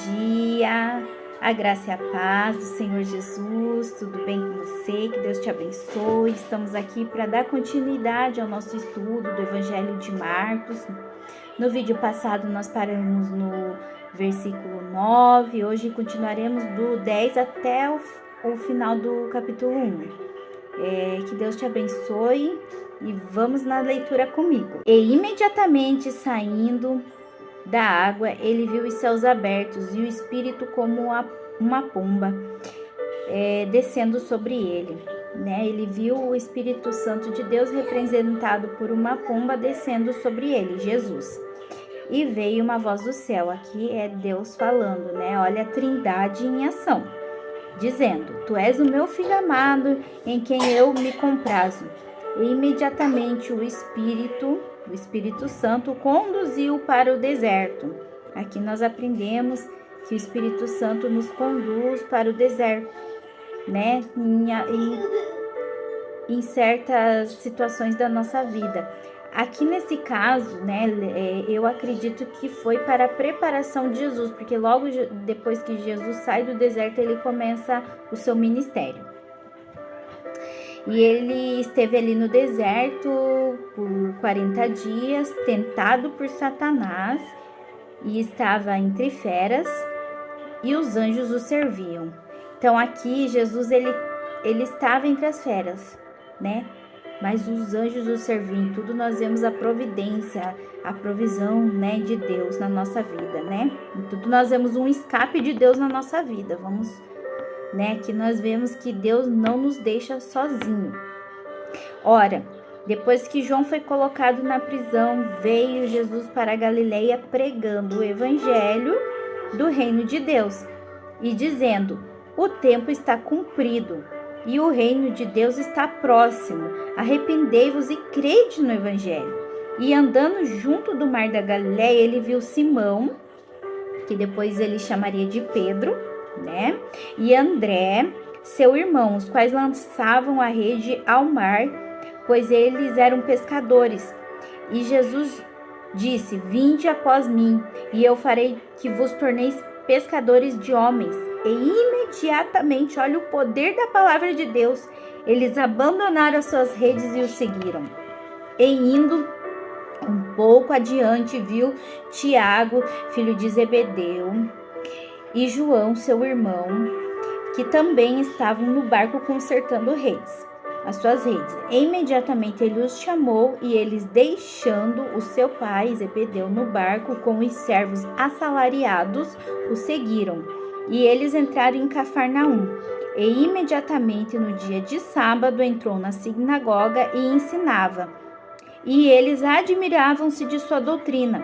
dia, a graça e a paz do Senhor Jesus, tudo bem com você? Que Deus te abençoe. Estamos aqui para dar continuidade ao nosso estudo do Evangelho de Marcos. No vídeo passado nós paramos no versículo 9, hoje continuaremos do 10 até o final do capítulo 1. Que Deus te abençoe e vamos na leitura comigo. E imediatamente saindo da água, ele viu os céus abertos e o Espírito como uma pomba descendo sobre ele. Ele viu o Espírito Santo de Deus representado por uma pomba descendo sobre ele, Jesus. E veio uma voz do céu, aqui é Deus falando, olha a Trindade em ação, dizendo: Tu és o meu filho amado, em quem eu me comprazo. E imediatamente o Espírito Santo conduziu para o deserto. Aqui nós aprendemos que o Espírito Santo nos conduz para o deserto, em certas situações da nossa vida. Aqui nesse caso, eu acredito que foi para a preparação de Jesus, porque logo depois que Jesus sai do deserto, ele começa o seu ministério. E ele esteve ali no deserto por 40 dias, tentado por Satanás, e estava entre feras, e os anjos o serviam. Então aqui Jesus ele estava entre as feras, mas os anjos o serviam. Em tudo nós vemos a providência, a provisão, de Deus na nossa vida, Em tudo nós vemos um escape de Deus na nossa vida. Que nós vemos que Deus não nos deixa sozinho. Ora, depois que João foi colocado na prisão, veio Jesus para a Galileia pregando o evangelho do reino de Deus e dizendo: o tempo está cumprido e o reino de Deus está próximo. Arrependei-vos e crede no evangelho. E andando junto do mar da Galileia, ele viu Simão, que depois ele chamaria de Pedro, e André, seu irmão, os quais lançavam a rede ao mar, pois eles eram pescadores. E Jesus disse: Vinde após mim, e eu farei que vos torneis pescadores de homens. E imediatamente, olha o poder da palavra de Deus, eles abandonaram as suas redes e o seguiram. E indo um pouco adiante, viu Tiago, filho de Zebedeu, e João, seu irmão, que também estavam no barco consertando as suas redes. E imediatamente ele os chamou, e eles, deixando o seu pai Zebedeu no barco com os servos assalariados, o seguiram. E eles entraram em Cafarnaum. E imediatamente no dia de sábado entrou na sinagoga e ensinava. E eles admiravam-se de sua doutrina,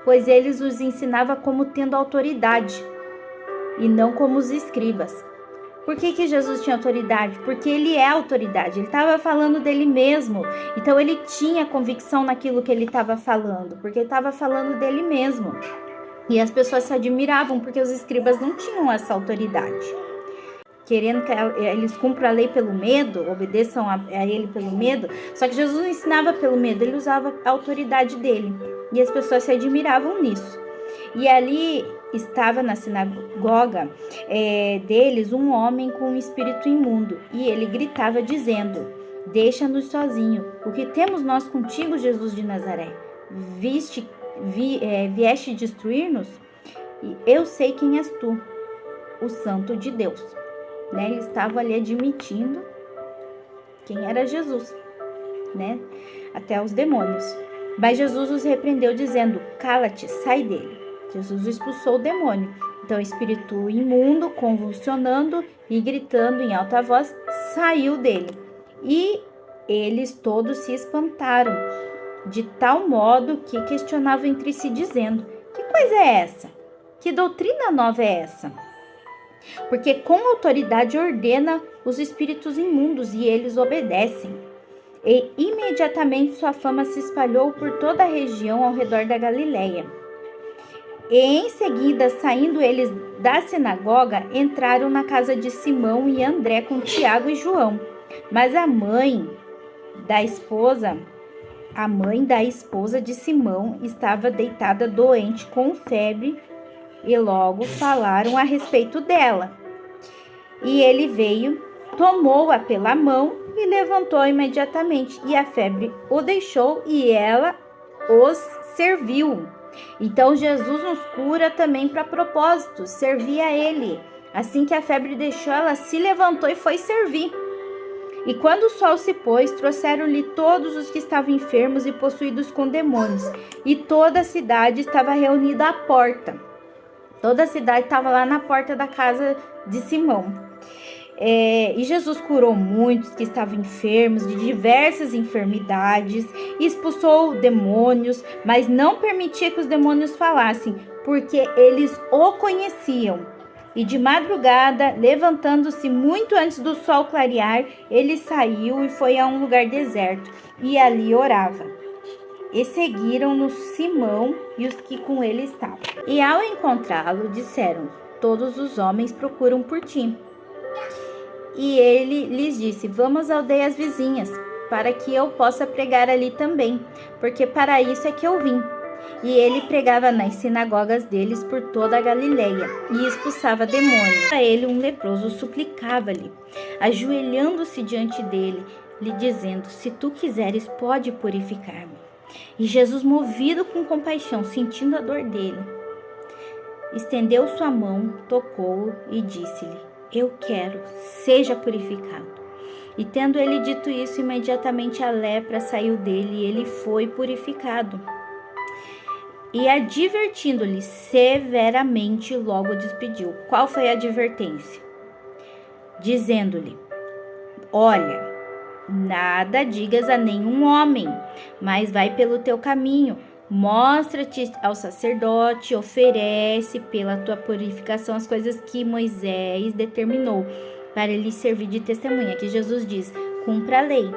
pois eles os ensinava como tendo autoridade, e não como os escribas. Por que Jesus tinha autoridade? Porque ele é autoridade, ele estava falando dele mesmo. Então ele tinha convicção naquilo que ele estava falando, porque ele estava falando dele mesmo. E as pessoas se admiravam, porque os escribas não tinham essa autoridade. Querendo que eles cumpram a lei pelo medo, obedeçam a ele pelo medo. Só que Jesus não ensinava pelo medo, ele usava a autoridade dele. E as pessoas se admiravam nisso. E ali estava na sinagoga deles um homem com um espírito imundo. E ele gritava dizendo: Deixa-nos sozinho. O que temos nós contigo, Jesus de Nazaré? Vieste destruir-nos? E eu sei quem és tu, o Santo de Deus. Ele estava ali admitindo quem era Jesus, até os demônios. Mas Jesus os repreendeu dizendo: Cala-te, sai dele. Jesus expulsou o demônio. Então o espírito imundo, convulsionando e gritando em alta voz, saiu dele. E eles todos se espantaram, de tal modo que questionavam entre si, dizendo: Que coisa é essa? Que doutrina nova é essa? Porque com autoridade ordena os espíritos imundos e eles obedecem. E imediatamente sua fama se espalhou por toda a região ao redor da Galileia. E em seguida, saindo eles da sinagoga, entraram na casa de Simão e André com Tiago e João. Mas a mãe da esposa de Simão estava deitada doente com febre e logo falaram a respeito dela. E ele veio, tomou-a pela mão e levantou imediatamente, e a febre o deixou e ela os serviu. Então Jesus nos cura também para propósito, servir a ele. Assim que a febre deixou, ela se levantou e foi servir. E quando o sol se pôs, trouxeram-lhe todos os que estavam enfermos e possuídos com demônios, e toda a cidade estava reunida à porta. Toda a cidade estava lá na porta da casa de Simão. E Jesus curou muitos que estavam enfermos de diversas enfermidades, expulsou demônios, mas não permitia que os demônios falassem, porque eles o conheciam. E de madrugada, levantando-se muito antes do sol clarear, ele saiu e foi a um lugar deserto, e ali orava. E seguiram-no Simão e os que com ele estavam. E ao encontrá-lo, disseram: todos os homens procuram por ti. E ele lhes disse: vamos às aldeias vizinhas, para que eu possa pregar ali também, porque para isso é que eu vim. E ele pregava nas sinagogas deles por toda a Galileia e expulsava demônios. A ele um leproso suplicava-lhe, ajoelhando-se diante dele, lhe dizendo: se tu quiseres, pode purificar-me. E Jesus, movido com compaixão, sentindo a dor dele, estendeu sua mão, tocou-o e disse-lhe: eu quero, seja purificado. E tendo ele dito isso, imediatamente a lepra saiu dele e ele foi purificado. E advertindo-lhe severamente, logo despediu. Qual foi a advertência? Dizendo-lhe: olha, nada digas a nenhum homem, mas vai pelo teu caminho, mostra-te ao sacerdote, oferece pela tua purificação as coisas que Moisés determinou, para lhe servir de testemunha. Aqui Jesus diz: cumpra a lei.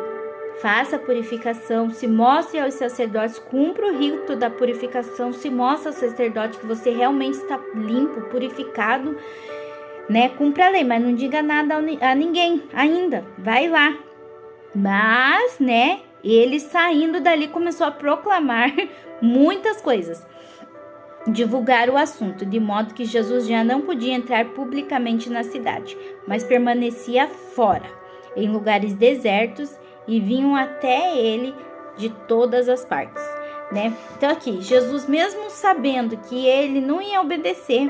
Faça a purificação, se mostre aos sacerdotes, cumpra o rito da purificação, se mostre ao sacerdote que você realmente está limpo, purificado, né? Cumpra a lei, mas não diga nada a ninguém ainda, vai lá. Mas, né, ele saindo dali começou a proclamar muitas coisas, divulgar o assunto, de modo que Jesus já não podia entrar publicamente na cidade, mas permanecia fora, em lugares desertos, e vinham até ele de todas as partes, né? Então aqui, Jesus, mesmo sabendo que ele não ia obedecer,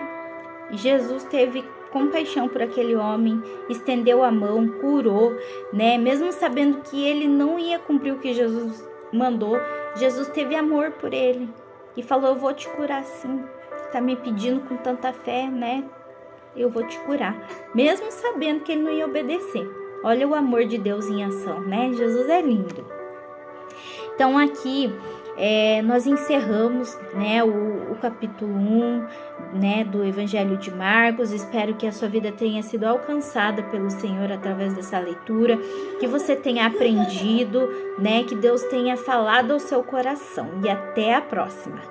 Jesus teve compaixão por aquele homem, estendeu a mão, curou, né? Mesmo sabendo que ele não ia cumprir o que Jesus mandou, Jesus teve amor por ele e falou: eu vou te curar sim, você tá me pedindo com tanta fé, né? Eu vou te curar, mesmo sabendo que ele não ia obedecer. Olha o amor de Deus em ação, né? Jesus é lindo. Então aqui nós encerramos, né, o capítulo 1, né, do Evangelho de Marcos. Espero que a sua vida tenha sido alcançada pelo Senhor através dessa leitura, que você tenha aprendido, né, que Deus tenha falado ao seu coração. E até a próxima.